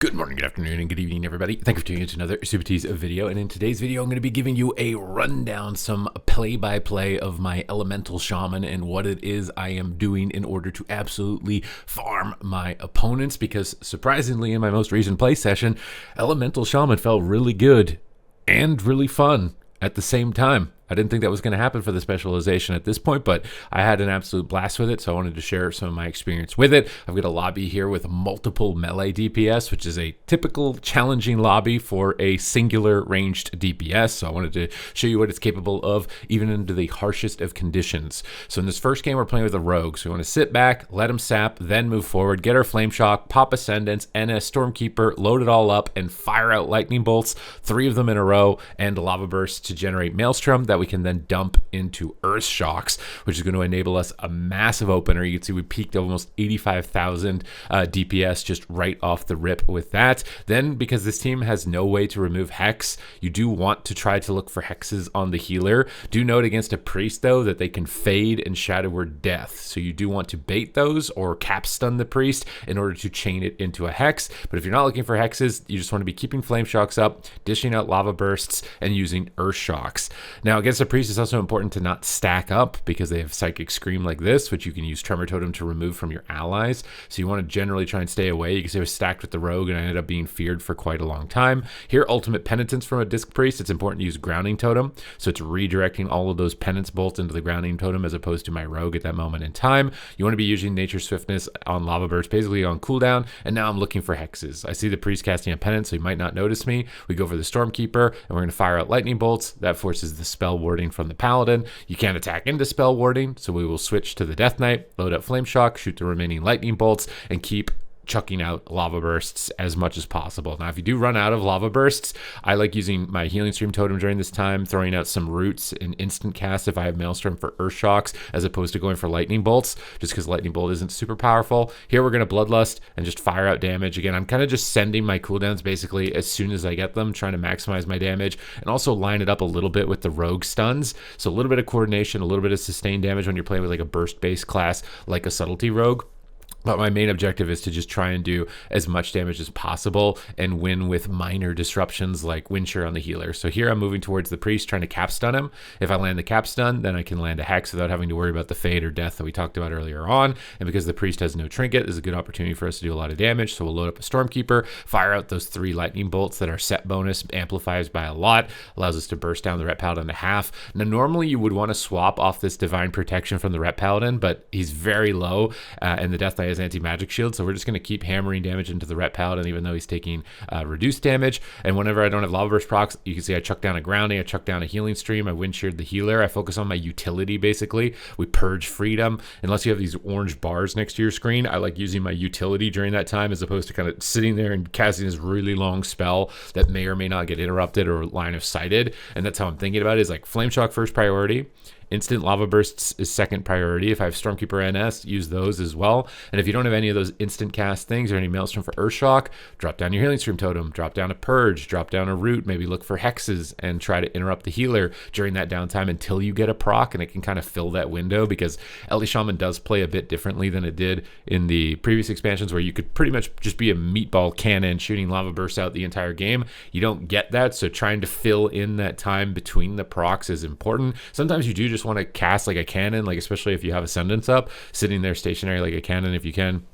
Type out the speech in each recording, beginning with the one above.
Good morning, good afternoon, and good evening, everybody. Thank you for tuning in to another Supatease video. And in today's video, I'm going to be giving you a rundown, some play-by-play of my elemental shaman and what it is I am doing in order to absolutely farm my opponents. Because surprisingly, in my most recent play session, elemental shaman felt really good and really fun at the same time. I didn't think that was going to happen for the specialization at this point, but I had an absolute blast with it, so I wanted to share some of my experience with it. I've got a lobby here with multiple melee DPS, which is a typical challenging lobby for a singular ranged DPS, so I wanted to show you what it's capable of, even into the harshest of conditions. So in this first game, we're playing with a rogue, so we want to sit back, let him sap, then move forward, get our Flame Shock, pop Ascendance, NS Stormkeeper, load it all up, and fire out Lightning Bolts, 3 of them in a row, and Lava Bursts to generate Maelstrom that we can then dump into Earth Shocks, which is going to enable us a massive opener. You can see we peaked almost 85,000 DPS just right off the rip with that. Then, because this team has no way to remove Hex, you do want to try to look for Hexes on the healer. Do note against a Priest, though, that they can fade and Shadow Word Death. So you do want to bait those or cap stun the Priest in order to chain it into a Hex. But if you're not looking for Hexes, you just want to be keeping Flame Shocks up, dishing out Lava Bursts, and using Earth Shocks. Now, against a Priest, it's also important to not stack up because they have Psychic Scream like this, which you can use Tremor Totem to remove from your allies. So you want to generally try and stay away. You can see I was stacked with the Rogue and I ended up being feared for quite a long time. Here, Ultimate Penitence from a Disc Priest, it's important to use Grounding Totem. So it's redirecting all of those Penance Bolts into the Grounding Totem as opposed to my Rogue at that moment in time. You want to be using Nature Swiftness on Lava Burst, basically on cooldown. And now I'm looking for Hexes. I see the Priest casting a Penance, so he might not notice me. We go for the Stormkeeper and we're going to fire out Lightning Bolts. That forces the spell warding from the Paladin. You can't attack into spell warding, so we will switch to the Death Knight, load up Flame Shock, shoot the remaining Lightning Bolts, and keep chucking out Lava Bursts as much as possible. Now, if you do run out of Lava Bursts, I like using my Healing Stream Totem during this time, throwing out some Roots and instant cast if I have Maelstrom for Earth Shocks, as opposed to going for Lightning Bolts, just because Lightning Bolt isn't super powerful. Here, we're going to Bloodlust and just fire out damage. Again, I'm kind of just sending my cooldowns basically as soon as I get them, trying to maximize my damage, and also line it up a little bit with the Rogue stuns. So a little bit of coordination, a little bit of sustained damage when you're playing with like a burst-based class like a Subtlety Rogue. But my main objective is to just try and do as much damage as possible and win with minor disruptions like Wind Shear on the healer. So here I'm moving towards the Priest, trying to cap stun him. If I land the cap stun, then I can land a Hex without having to worry about the fade or death that we talked about earlier on. And because the Priest has no trinket, this is a good opportunity for us to do a lot of damage. So we'll load up a Stormkeeper, fire out those 3 Lightning Bolts that are set bonus, amplifies by a lot, allows us to burst down the Ret Paladin to half. Now, normally you would want to swap off this Divine Protection from the Ret Paladin, but he's very low, and the Death Knight has anti-magic shield, so we're just going to keep hammering damage into the Ret Paladin even though he's taking reduced damage. And whenever I don't have Lava Burst procs, you can see I chuck down a Grounding, I chuck down a Healing Stream, I Wind Sheared the healer, I focus on my utility basically. We purge Freedom. Unless you have these orange bars next to your screen, I like using my utility during that time as opposed to kind of sitting there and casting this really long spell that may or may not get interrupted or line of sighted. And that's how I'm thinking about it, is like Flame Shock first priority, Instant Lava Bursts is second priority. If I have Stormkeeper NS, use those as well. And if you don't have any of those instant cast things or any Maelstrom for Earth Shock, drop down your Healing Stream Totem, drop down a Purge, drop down a Root, maybe look for Hexes and try to interrupt the healer during that downtime until you get a proc, and it can kind of fill that window, because LE Shaman does play a bit differently than it did in the previous expansions where you could pretty much just be a meatball cannon shooting Lava Bursts out the entire game. You don't get that, so trying to fill in that time between the procs is important. Sometimes you do just want to cast like a cannon, like especially if you have Ascendance up, sitting there stationary like a cannon if you can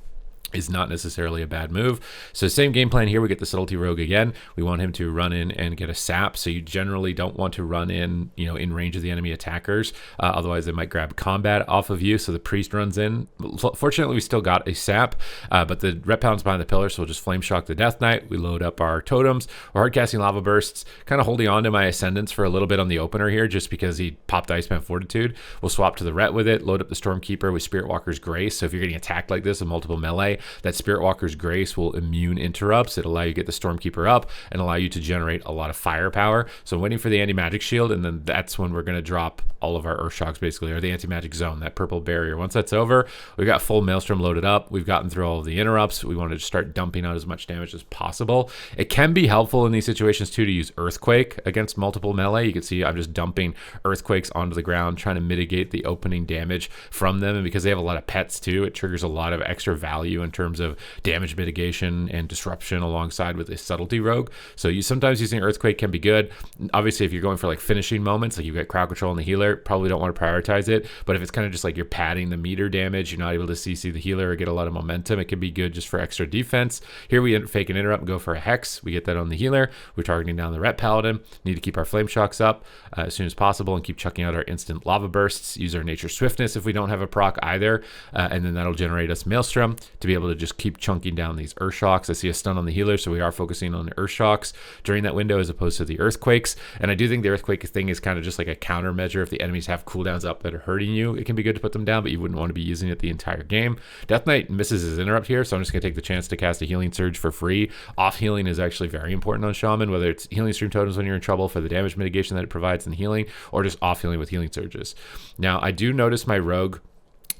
is not necessarily a bad move. So same game plan here. We get the Subtlety Rogue again. We want him to run in and get a sap. So you generally don't want to run in, in range of the enemy attackers. Otherwise they might grab combat off of you. So the Priest runs in. Fortunately, we still got a sap, but the Ret Paladin's behind the pillar, so we'll just Flame Shock the Death Knight. We load up our totems. We're hard casting Lava Bursts, kind of holding on to my Ascendance for a little bit on the opener here, just because he popped Iceman Fortitude. We'll swap to the Ret with it, load up the Stormkeeper with Spirit Walker's Grace. So if you're getting attacked like this with multiple melee, that Spirit Walker's Grace will immune interrupts. It'll allow you to get the Stormkeeper up and allow you to generate a lot of firepower. So I'm waiting for the anti-magic shield, and then that's when we're going to drop all of our Earth Shocks basically, or the anti-magic zone, that purple barrier. Once that's over, we've got full Maelstrom loaded up. We've gotten through all of the interrupts. We want to just start dumping out as much damage as possible. It can be helpful in these situations too to use Earthquake against multiple melee. You can see I'm just dumping Earthquakes onto the ground, trying to mitigate the opening damage from them. And because they have a lot of pets too, it triggers a lot of extra value in terms of damage mitigation and disruption alongside with a subtlety rogue. So you sometimes using Earthquake can be good. Obviously, if you're going for like finishing moments, like you've got crowd control and the healer, probably don't want to prioritize it. But if it's kind of just like you're padding the meter damage, you're not able to CC the healer or get a lot of momentum, it can be good just for extra defense. Here we fake an interrupt and go for a hex. We get that on the healer. We're targeting down the Ret Paladin. Need to keep our flame shocks up as soon as possible and keep chucking out our instant lava bursts. Use our nature swiftness if we don't have a proc either, and then that'll generate us Maelstrom to be able to just keep chunking down these earth shocks. I see a stun on the healer, so we are focusing on the earth shocks during that window as opposed to the earthquakes. And I do think the earthquake thing is kind of just like a countermeasure. If the enemies have cooldowns up that are hurting you, it can be good to put them down, but you wouldn't want to be using it the entire game. Death Knight misses his interrupt here, so I'm just going to take the chance to cast a healing surge for free. Off healing is actually very important on Shaman, whether it's healing stream totems when you're in trouble for the damage mitigation that it provides in healing, or just off healing with healing surges. Now, I do notice my rogue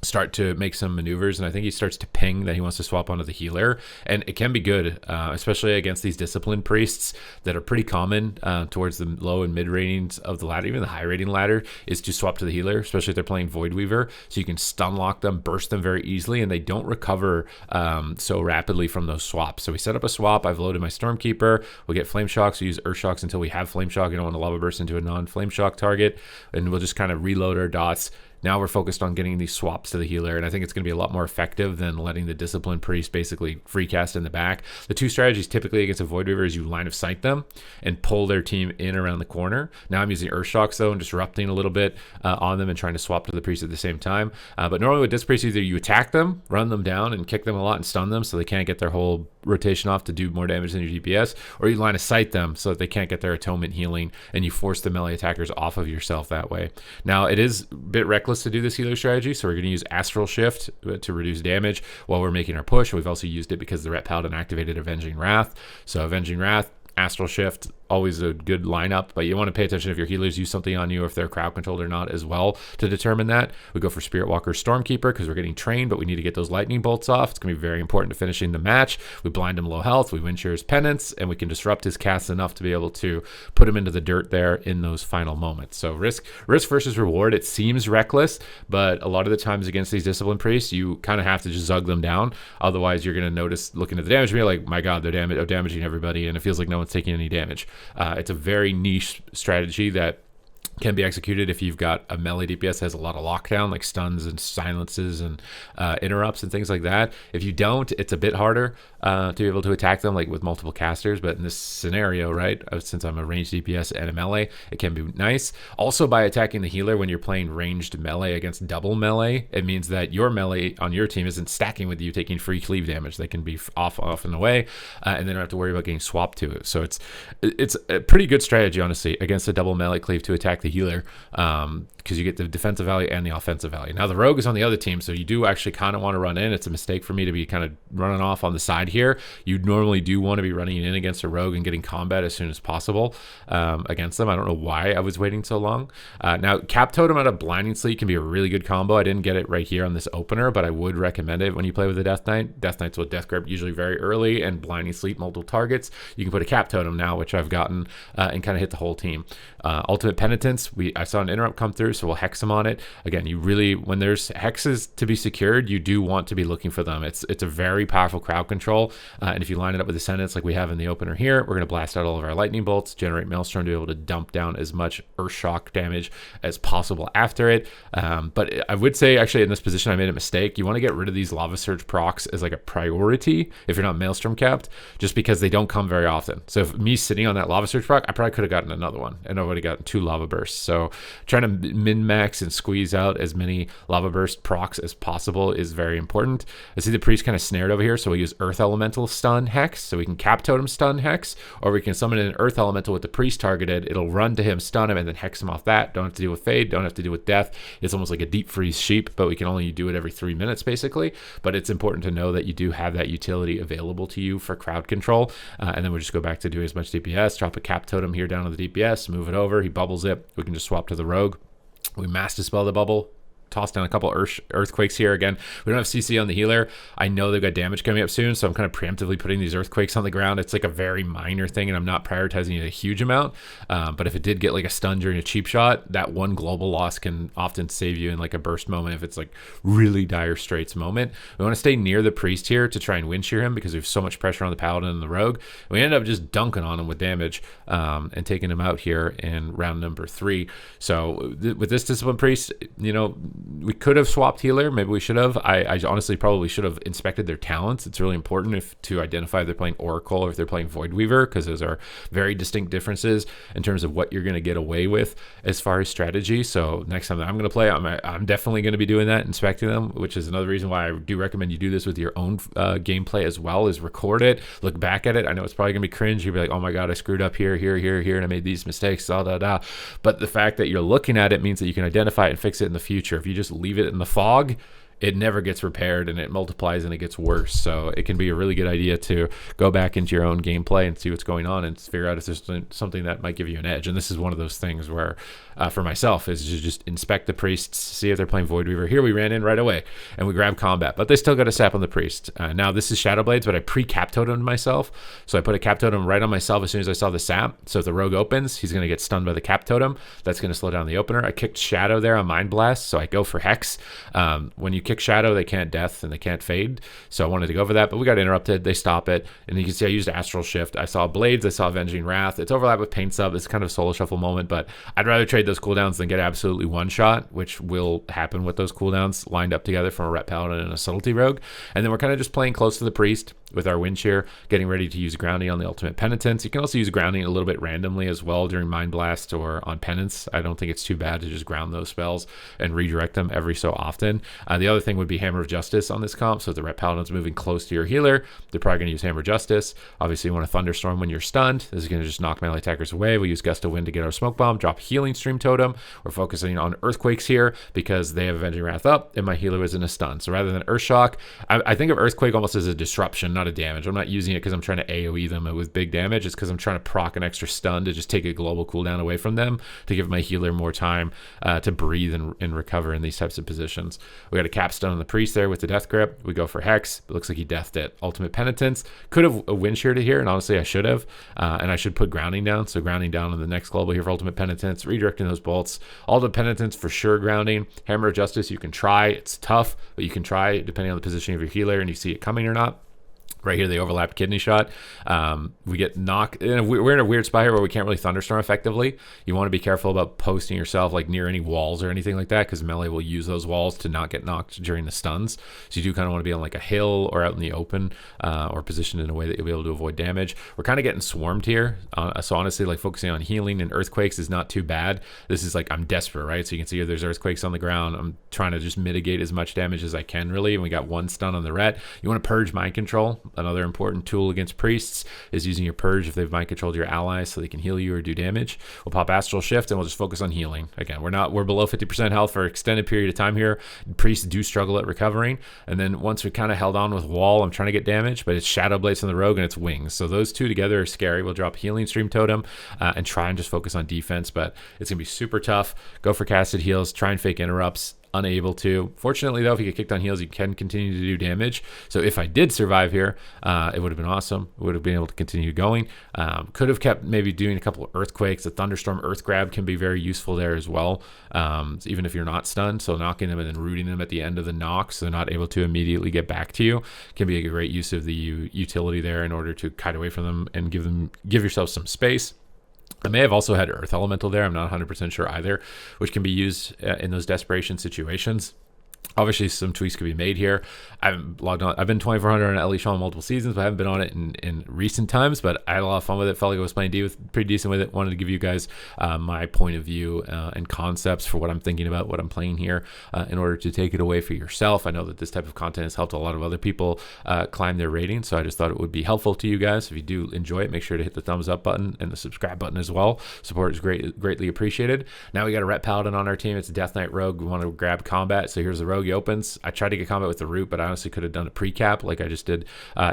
start to make some maneuvers, and I think he starts to ping that he wants to swap onto the healer, and it can be good, especially against these disciplined priests that are pretty common towards the low and mid ratings of the ladder. Even the high rating ladder is to swap to the healer, especially if they're playing Void Weaver, so you can stun lock them, burst them very easily, and they don't recover so rapidly from those swaps. So we set up a swap. I've loaded my Stormkeeper. We get Flame Shocks. We use Earth Shocks until we have Flame Shock. You don't want to Lava Burst into a non-Flame Shock target, and we'll just kind of reload our dots. Now we're focused on getting these swaps to the healer, and I think it's going to be a lot more effective than letting the Disciplined Priest basically free cast in the back. The two strategies typically against a Void Weaver is you line of sight them and pull their team in around the corner. Now I'm using Earth Shocks though and disrupting a little bit on them and trying to swap to the Priest at the same time. But normally with Disc Priest, either you attack them, run them down, and kick them a lot and stun them so they can't get their whole rotation off to do more damage than your DPS, or you line of sight them so that they can't get their atonement healing, and you force the melee attackers off of yourself that way. Now it is a bit reckless to do this healer strategy, so we're going to use Astral Shift to reduce damage while we're making our push. We've also used it because the Ret Paladin activated Avenging Wrath. So Avenging Wrath, Astral Shift, always a good lineup, but you want to pay attention if your healers use something on you, if they're crowd controlled or not as well, to determine that. We go for Spirit Walker Stormkeeper because we're getting trained, but we need to get those lightning bolts off. It's going to be very important to finishing the match. We blind him low health, we Windshear's Penance, and we can disrupt his casts enough to be able to put him into the dirt there in those final moments. So risk versus reward, it seems reckless, but a lot of the times against these disciplined priests, you kind of have to just zug them down. Otherwise, you're going to notice looking at the damage meter, like, my God, they're damaging everybody, and it feels like no one's taking any damage. It's a very niche strategy that can be executed if you've got a melee DPS that has a lot of lockdown, like stuns and silences and interrupts and things like that. If you don't, it's a bit harder to be able to attack them, like with multiple casters. But in this scenario, right, since I'm a ranged DPS and a melee, it can be nice. Also, by attacking the healer when you're playing ranged melee against double melee, it means that your melee on your team isn't stacking with you taking free cleave damage. They can be off and away, and they don't have to worry about getting swapped to it. So it's a pretty good strategy, honestly, against a double melee cleave to attack the healer, because you get the defensive value and the offensive value. Now the rogue is on the other team, so you do actually kind of want to run in. It's a mistake for me to be kind of running off on the side here. You normally do want to be running in against a rogue and getting combat as soon as possible against them. I don't know why I was waiting so long. Now Cap Totem out of Blinding Sleep can be a really good combo. I didn't get it right here on this opener, but I would recommend it when you play with the Death Knight. Death Knights with Death Grip usually very early, and Blinding Sleep multiple targets. You can put a Cap Totem now, which I've gotten, and kind of hit the whole team. Ultimate Penitence, I saw an interrupt come through, so we'll hex him on it. Again, you really, when there's hexes to be secured, you do want to be looking for them. It's a very powerful crowd control, and if you line it up with Ascendants like we have in the opener here, we're going to blast out all of our lightning bolts, generate Maelstrom to be able to dump down as much Earth Shock damage as possible after it. But I would say, actually, in this position, I made a mistake. You want to get rid of these Lava Surge procs as like a priority if you're not Maelstrom capped, just because they don't come very often. So if me sitting on that Lava Surge proc, I probably could have gotten another one, and I would have gotten 2 Lava Bursts. So trying to min-max and squeeze out as many Lava Burst procs as possible is very important. I see the priest kind of snared over here, so we'll use Earth Elemental stun hex, so we can Cap Totem stun hex, or we can summon an Earth Elemental with the priest targeted. It'll run to him, stun him, and then hex him off that. Don't have to deal with Fade, don't have to deal with Death. It's almost like a Deep Freeze Sheep, but we can only do it every 3 minutes basically. But it's important to know that you do have that utility available to you for crowd control, and then we'll just go back to doing as much DPS, drop a Cap Totem here down to the DPS, move it over, he bubbles it, we can just swap to the rogue. We Mass Dispel the bubble, toss down a couple earthquakes here. Again, we don't have CC on the healer. I know they've got damage coming up soon, so I'm kind of preemptively putting these earthquakes on the ground. It's like a very minor thing, and I'm not prioritizing it a huge amount. But if it did get like a stun during a cheap shot, that one global loss can often save you in like a burst moment if it's like really dire straits moment. We want to stay near the priest here to try and wind shear him because we have so much pressure on the paladin and the rogue. We end up just dunking on him with damage and taking him out here in round number 3. So with this discipline priest, you know, we could have swapped healer. Maybe we should have. I honestly probably should have inspected their talents. It's really important to identify if they're playing Oracle or if they're playing Void Weaver, because those are very distinct differences in terms of what you're going to get away with as far as strategy. So next time that I'm going to play, I'm definitely going to be doing that, inspecting them, which is another reason why I do recommend you do this with your own gameplay as well, is record it, look back at it. I know it's probably going to be cringe. You'll be like, oh my God, I screwed up here, and I made these mistakes, But the fact that you're looking at it means that you can identify it and fix it in the future. If you just leave it in the fog, it never gets repaired and it multiplies and it gets worse. So it can be a really good idea to go back into your own gameplay and see what's going on and figure out if there's something that might give you an edge. And this is one of those things where, for myself, is to just inspect the priests, see if they're playing Void Weaver. Here we ran in right away and we grabbed combat, but they still got a sap on the priest. Now this is Shadow Blades, but I pre-cap totemed myself. So I put a cap totem right on myself as soon as I saw the sap. So if the rogue opens, he's going to get stunned by the cap totem. That's going to slow down the opener. I kicked Shadow there on Mind Blast, so I go for Hex. When you kick Shadow, they can't death and they can't fade. So I wanted to go for that, but we got interrupted. They stop it. And you can see I used Astral Shift. I saw Blades. I saw Avenging Wrath. It's overlap with Paint Sub. It's kind of a solo shuffle moment, but I'd rather trade those cooldowns than get absolutely one shot, which will happen with those cooldowns lined up together from a Ret Paladin and a Subtlety Rogue. And then we're kind of just playing close to the priest with our wind shear, getting ready to use grounding on the ultimate penitence. You can also use grounding a little bit randomly as well during Mind Blast or on penance. I don't think it's too bad to just ground those spells and redirect them every so often. The other thing would be Hammer of Justice on this comp. So if the Ret Paladin's moving close to your healer, they're probably going to use Hammer of Justice. Obviously you want to Thunderstorm when you're stunned. This is going to just knock melee attackers away. We use Gust of Wind to get our Smoke Bomb, drop Healing Stream Totem. We're focusing on Earthquakes here because they have Avenging Wrath up and my healer is in a stun. So rather than Earth Shock, I think of Earthquake almost as a disruption, not a damage. I'm not using it because I'm trying to AoE them with big damage. It's because I'm trying to proc an extra stun to just take a global cooldown away from them to give my healer more time to breathe and recover in these types of positions. We got a capstone on the priest there with the Death Grip. We go for Hex. It looks like he deathed it. Ultimate Penitence. Could have a wind sheared it here, and honestly I should have. And I should put grounding down. So grounding down on the next global here for Ultimate Penitence, redirecting those bolts. Ultimate Penitence for sure grounding. Hammer of Justice, you can try. It's tough, but you can try depending on the position of your healer and you see it coming or not. Right here, they overlapped Kidney Shot. We get knocked. We're in a weird spot here where we can't really Thunderstorm effectively. You want to be careful about posting yourself like near any walls or anything like that because melee will use those walls to not get knocked during the stuns. So you do kind of want to be on like a hill or out in the open or positioned in a way that you'll be able to avoid damage. We're kind of getting swarmed here. So honestly, like focusing on healing and earthquakes is not too bad. This is like I'm desperate, right? So you can see here there's earthquakes on the ground. I'm trying to just mitigate as much damage as I can really. And we got one stun on the Ret. You want to purge mind control. Another important tool against priests is using your purge if they've mind controlled your allies so they can heal you or do damage. We'll pop Astral Shift and we'll just focus on healing. Again, we're below 50% health for an extended period of time here. Priests do struggle at recovering. And then once we kind of held on with wall, I'm trying to get damage, but it's Shadow Blades on the rogue and it's wings. So those two together are scary. We'll drop Healing Stream Totem and try and just focus on defense, but it's gonna be super tough. Go for casted heals, try and fake interrupts. Unable to. Fortunately though, if you get kicked on heals, you can continue to do damage. So if I did survive here, it would have been awesome. Would have been able to continue going. Could have kept maybe doing a couple of earthquakes. The Thunderstorm Earth Grab can be very useful there as well, even if you're not stunned. So knocking them and then rooting them at the end of the knock so they're not able to immediately get back to you can be a great use of the utility there in order to kite away from them and give yourself some space. I may have also had Earth Elemental there. I'm not 100% sure either, which can be used in those desperation situations. Obviously, some tweaks could be made here. I've logged on. I've been 2400 on LE Shaman multiple seasons, but I haven't been on it in recent times. But I had a lot of fun with it. Felt like I was playing pretty decent with it. Wanted to give you guys my point of view and concepts for what I'm thinking about, what I'm playing here, in order to take it away for yourself. I know that this type of content has helped a lot of other people climb their rating, so I just thought it would be helpful to you guys. If you do enjoy it, make sure to hit the thumbs up button and the subscribe button as well. Support is greatly appreciated. Now we got a Ret Paladin on our team. It's a Death Knight Rogue. We want to grab combat, so here's the Rogue. rogue, he opens. I tried to get combat with the root, but I honestly could have done a pre-cap like I just did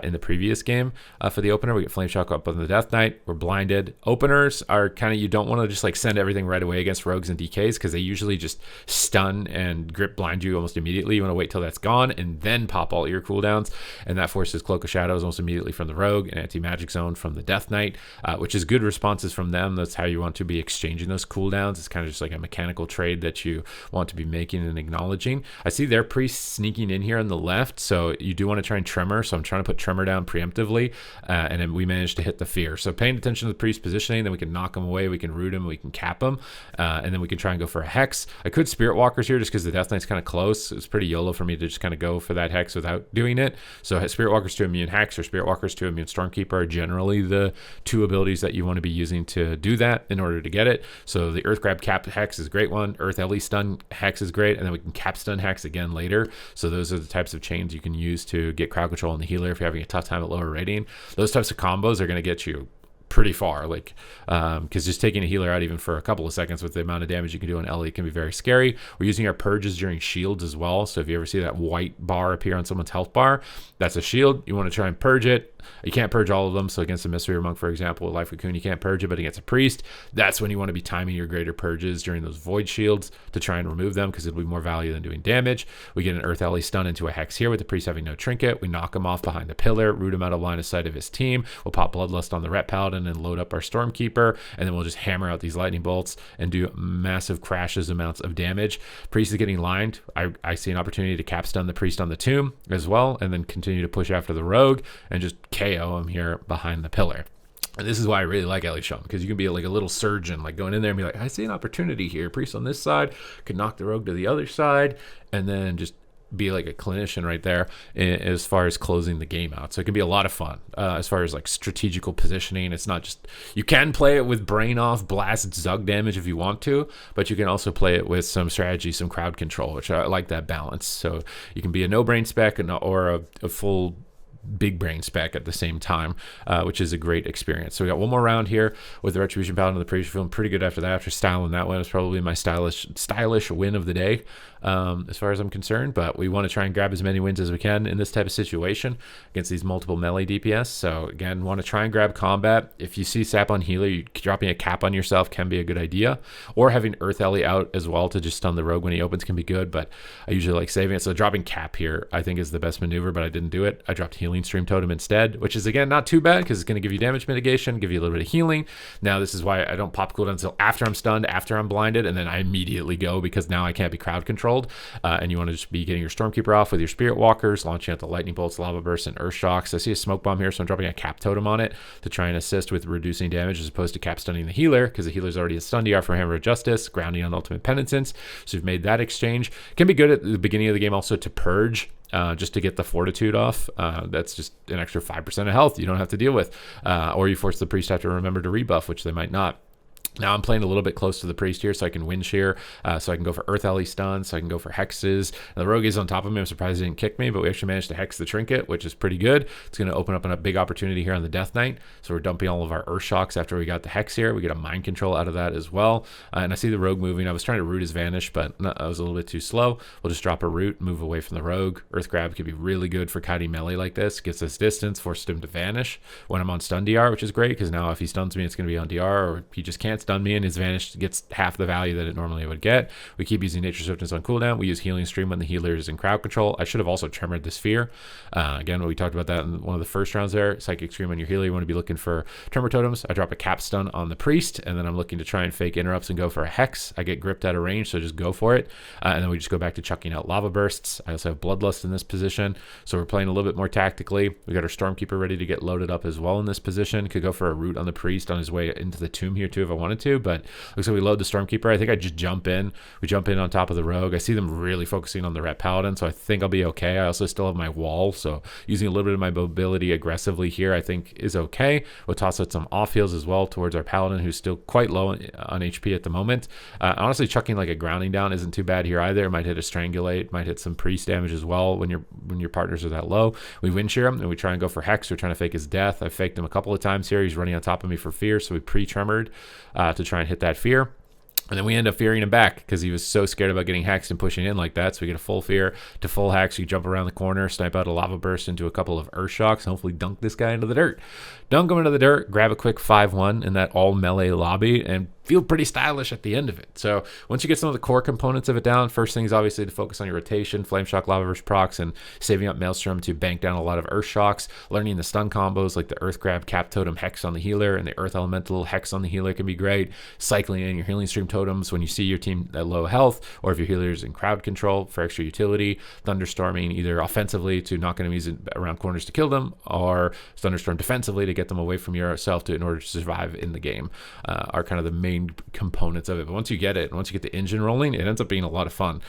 in the previous game for the opener. We get Flame Shock up on the Death Knight. We're blinded. Openers are kind of, you don't want to just like send everything right away against rogues and DKs because they usually just stun and grip blind you almost immediately. You want to wait till that's gone and then pop all your cooldowns, and that forces Cloak of Shadows almost immediately from the rogue and Anti-Magic Zone from the Death Knight, which is good responses from them. That's how you want to be exchanging those cooldowns. It's kind of just like a mechanical trade that you want to be making and acknowledging. I see their priest sneaking in here on the left, so you do want to try and Tremor. So I'm trying to put Tremor down preemptively, and then we managed to hit the Fear. So paying attention to the priest positioning, then we can knock him away, we can root him, we can cap him, and then we can try and go for a Hex. I could Spirit Walkers here just because the Death Knight's kind of close. It's pretty YOLO for me to just kind of go for that Hex without doing it. So Spirit Walkers to immune Hex or Spirit Walkers to immune Stormkeeper are generally the two abilities that you want to be using to do that in order to get it. So the Earth Grab Cap Hex is a great one. Earth Ellie Stun Hex is great, and then we can Cap Stun Hex again later. So those are the types of chains you can use to get crowd control on the healer if you're having a tough time at lower rating. Those types of combos are going to get you pretty far, like because just taking a healer out even for a couple of seconds with the amount of damage you can do on Ellie can be very scary. We're using our purges during shields as well, so if you ever see that white bar appear on someone's health bar, that's a shield. You want to try and purge it. You can't purge all of them, so against a Mystery Monk, for example, with Life Cocoon, you can't purge it, but against a Priest, that's when you want to be timing your greater purges during those Void Shields to try and remove them, because it'll be more value than doing damage. We get an Earth Ellie stun into a Hex here with the Priest having no trinket. We knock him off behind the pillar, root him out of line of sight of his team. We'll pop Bloodlust on the Ret Paladin and load up our Stormkeeper, and then we'll just hammer out these lightning bolts and do massive crashes amounts of damage. Priest is getting lined. I see an opportunity to cap stun the Priest on the tomb as well, and then continue to push after the rogue and just KO him here behind the pillar. And this is why I really like Ellie Shaman, because you can be like a little surgeon, like going in there and be like, I see an opportunity here. Priest on this side could knock the rogue to the other side, and then just be like a clinician right there as far as closing the game out. So it can be a lot of fun as far as like strategical positioning. It's not just, you can play it with brain off, blast, Zug damage if you want to, but you can also play it with some strategy, some crowd control, which I like that balance. So you can be a no brain spec or a full big brain spec at the same time, which is a great experience. So we got one more round here with the Retribution Paladin of the Priest. Feeling pretty good after that. After styling that one, it's probably my stylish win of the day, as far as I'm concerned. But we want to try and grab as many wins as we can in this type of situation against these multiple melee DPS. So again, want to try and grab combat. If you see sap on healer, dropping a cap on yourself can be a good idea, or having Earth Ellie out as well to just stun the rogue when he opens can be good, but I usually like saving it. So dropping cap here I think is the best maneuver, but I didn't do it. I dropped healing Stream Totem instead, which is again not too bad because it's going to give you damage mitigation, give you a little bit of healing. Now this is why I don't pop cooldown until after I'm stunned, after I'm blinded, and then I immediately go, because now I can't be crowd controlled, and you want to just be getting your Stormkeeper off with your Spirit Walkers, launching out the Lightning Bolts, Lava Bursts, and Earth Shocks. I see a Smoke Bomb here, so I'm dropping a Cap Totem on it to try and assist with reducing damage as opposed to cap stunning the healer, because the healer's already a stun DR for Hammer of Justice, grounding on Ultimate Penitence. So we've made that exchange. It can be good at the beginning of the game also to purge, just to get the Fortitude off. That's just an extra 5% of health you don't have to deal with, or you force the Priest to have to remember to rebuff, which they might not. Now I'm playing a little bit close to the Priest here, so I can wind shear, so I can go for Earth Ellie stun, so I can go for hexes. And the rogue is on top of me. I'm surprised he didn't kick me, but we actually managed to hex the trinket, which is pretty good. It's going to open up a big opportunity here on the Death Knight. So we're dumping all of our Earth Shocks after we got the hex here. We get a mind control out of that as well. And I see the rogue moving. I was trying to root his vanish, but I was a little bit too slow. We'll just drop a root, move away from the rogue. Earth Grab could be really good for kiting melee like this. Gets us distance, forces him to vanish when I'm on stun DR, which is great, because now if he stuns me, it's going to be on DR, or he just can't stun me and his vanish gets half the value that it normally would get. We keep using Nature Swiftness on cooldown. We use Healing Stream when the healer is in crowd control. I should have also tremored the Sphere. Again, we talked about that in one of the first rounds there. Psychic Stream on your healer, you want to be looking for Tremor Totems. I drop a Cap Stun on the Priest, and then I'm looking to try and fake interrupts and go for a Hex. I get gripped out of range, so just go for it. And then we just go back to chucking out Lava Bursts. I also have Bloodlust in this position, so we're playing a little bit more tactically. We got our Stormkeeper ready to get loaded up as well in this position. Could go for a root on the Priest on his way into the tomb here too if I wanted to, but looks like we load the Stormkeeper. I think I just jump in. We jump in on top of the rogue. I see them really focusing on the Ret Paladin, so I think I'll be okay. I also still have my wall, so using a little bit of my mobility aggressively here I think is okay. We'll toss out some off heals as well towards our Paladin, who's still quite low on HP at the moment. Honestly, chucking like a grounding down isn't too bad here either. Might hit a Strangulate, might hit some Priest damage as well when your partners are that low. We wind shear him and we try and go for Hex. We're trying to fake his death. I faked him a couple of times here. He's running on top of me for Fear, so we pre-tremored to try and hit that Fear. And then we end up fearing him back because he was so scared about getting hexed and pushing in like that. So we get a full fear to full hex. You jump around the corner, snipe out a lava burst into a couple of earth shocks, and hopefully dunk this guy into the dirt. Dunk him into the dirt, grab a quick 5-1 in that all melee lobby, and feel pretty stylish at the end of it. So once you get some of the core components of it down, first thing is obviously to focus on your rotation, flame shock, lava burst procs, and saving up maelstrom to bank down a lot of earth shocks. Learning the stun combos like the earth grab, cap totem, hex on the healer, and the earth elemental hex on the healer can be great. Cycling in your healing stream totems when you see your team at low health, or if your healer's in crowd control for extra utility. Thunderstorming either offensively to knock enemies around corners to kill them, or thunderstorm defensively to get them away from yourself in order to survive in the game, are kind of the main components of it. But once you get it, once you get the engine rolling, it ends up being a lot of fun.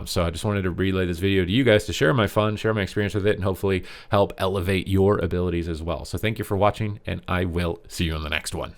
So I just wanted to relay this video to you guys to share my fun, share my experience with it, and hopefully help elevate your abilities as well. So thank you for watching, and I will see you in the next one.